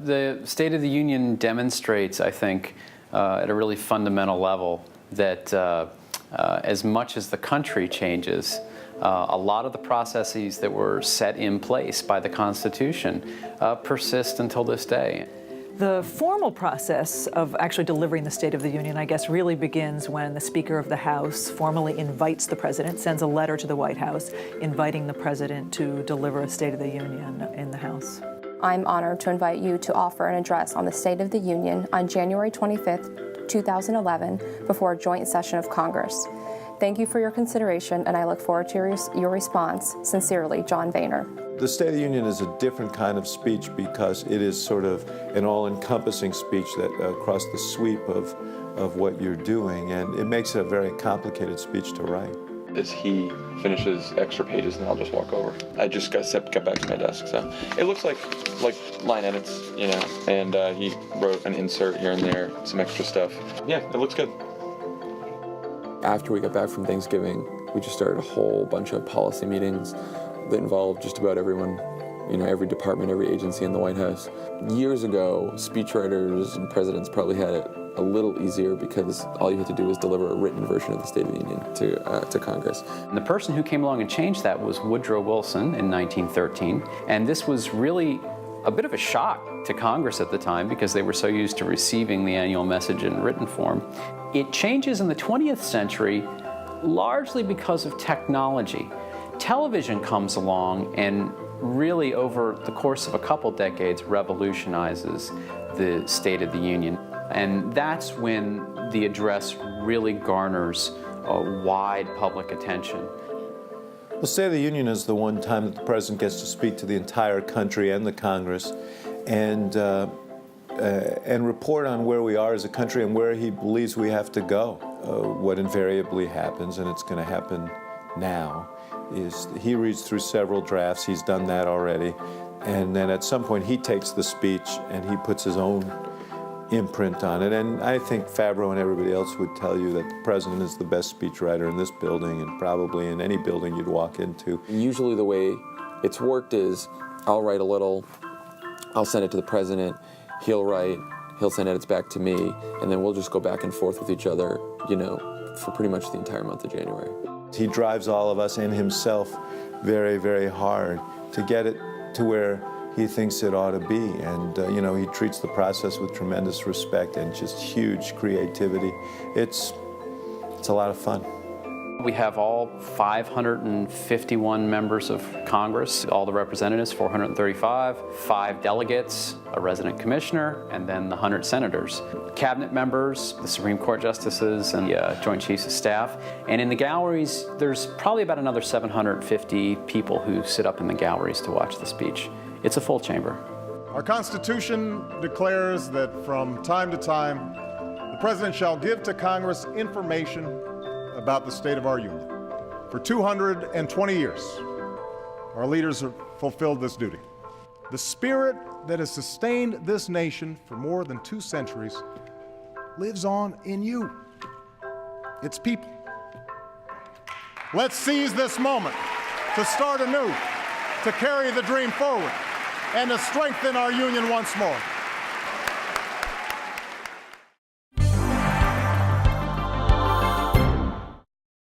the State of the Union demonstrates, I think, at a really fundamental level that as much as the country changes, a lot of the processes that were set in place by the Constitution persist until this day. The formal process of actually delivering the State of the Union, I guess, really begins when the Speaker of the House formally invites the President, sends a letter to the White House inviting the President to deliver a State of the Union in the House. I'm honored to invite you to offer an address on the State of the Union on January 25th, 2011, before a joint session of Congress. Thank you for your consideration, and I look forward to your response. Sincerely, John Boehner. The State of the Union is a different kind of speech because it is sort of an all-encompassing speech that across the sweep of what you're doing, and it makes it a very complicated speech to write. As he finishes extra pages, and I'll just walk over. I just got back to my desk, so it looks like line edits, you know, and he wrote an insert here and there, some extra stuff. Yeah, it looks good. After we got back from Thanksgiving, we just started a whole bunch of policy meetings that involved just about everyone, you know, every department, every agency in the White House. Years ago, speechwriters and presidents probably had it a little easier because all you had to do was deliver a written version of the State of the Union to Congress. And the person who came along and changed that was Woodrow Wilson in 1913, and this was really a bit of a shock to Congress at the time because they were so used to receiving the annual message in written form. It changes in the 20th century largely because of technology. Television comes along and really over the course of a couple decades revolutionizes the State of the Union. And that's when the address really garners a wide public attention. The State of the Union is the one time that the President gets to speak to the entire country and the Congress and report on where we are as a country and where he believes we have to go. What invariably happens, and it's going to happen now, is he reads through several drafts. He's done that already. And then at some point he takes the speech and he puts his own imprint on it. And I think Favreau and everybody else would tell you that the President is the best speechwriter in this building and probably in any building you'd walk into. Usually the way it's worked is I'll write a little, I'll send it to the President, he'll write, he'll send edits back to me, and then we'll just go back and forth with each other, you know, for pretty much the entire month of January. He drives all of us and himself very, very hard to get it to where he thinks it ought to be. And, you know, he treats the process with tremendous respect and just huge creativity. It's a lot of fun. We have all 551 members of Congress, all the representatives, 435, 5 delegates, a resident commissioner, and then the 100 senators. Cabinet members, the Supreme Court justices, and the Joint Chiefs of Staff. And in the galleries, there's probably about another 750 people who sit up in the galleries to watch the speech. It's a full chamber. Our Constitution declares that from time to time, the President shall give to Congress information about the state of our union. For 220 years, our leaders have fulfilled this duty. The spirit that has sustained this nation for more than 2 centuries lives on in you, its people. Let's seize this moment to start anew, to carry the dream forward, and to strengthen our union once more.